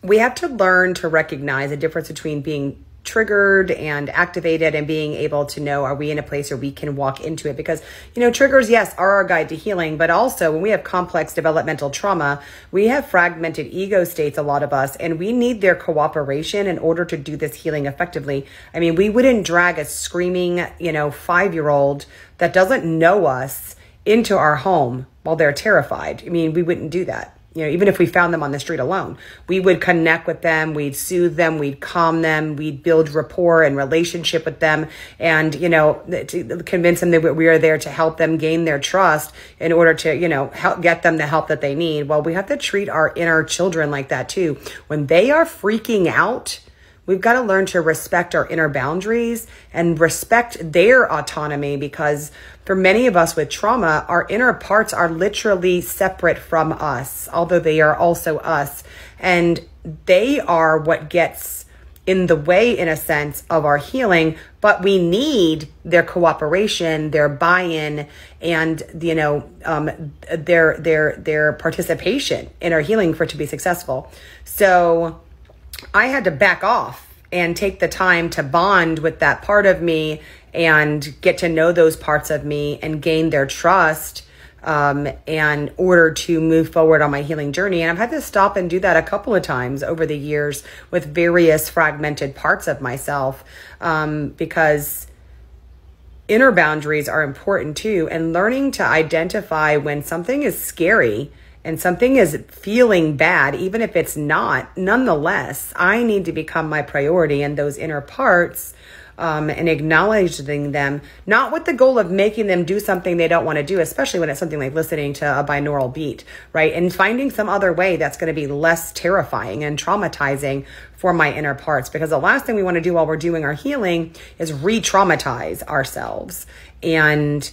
we have to learn to recognize the difference between being triggered and activated and being able to know, are we in a place where we can walk into it? Because, triggers, yes, are our guide to healing, but also when we have complex developmental trauma, we have fragmented ego states, a lot of us, and we need their cooperation in order to do this healing effectively. I mean, we wouldn't drag a screaming, 5-year-old that doesn't know us into our home while they're terrified. I mean, we wouldn't do that. Even if we found them on the street alone, we would connect with them, we'd soothe them, we'd calm them, we'd build rapport and relationship with them, and, to convince them that we are there to help them gain their trust in order to, help get them the help that they need. Well, we have to treat our inner children like that too. When they are freaking out, we've got to learn to respect our inner boundaries and respect their autonomy, because for many of us with trauma, our inner parts are literally separate from us, although they are also us. And they are what gets in the way, in a sense, of our healing, but we need their cooperation, their buy-in, and, their participation in our healing for it to be successful. So I had to back off and take the time to bond with that part of me and get to know those parts of me and gain their trust in order to move forward on my healing journey. And I've had to stop and do that a couple of times over the years with various fragmented parts of myself, because inner boundaries are important too. And learning to identify when something is scary and something is feeling bad, even if it's not, nonetheless, I need to become my priority in those inner parts, and acknowledging them, not with the goal of making them do something they don't want to do, especially when it's something like listening to a binaural beat, right? And finding some other way that's going to be less terrifying and traumatizing for my inner parts. Because the last thing we want to do while we're doing our healing is re-traumatize ourselves. And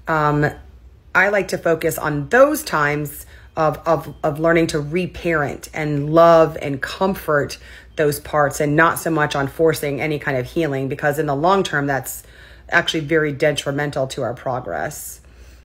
I like to focus on those times of learning to reparent and love and comfort those parts, and not so much on forcing any kind of healing, because in the long term, that's actually very detrimental to our progress.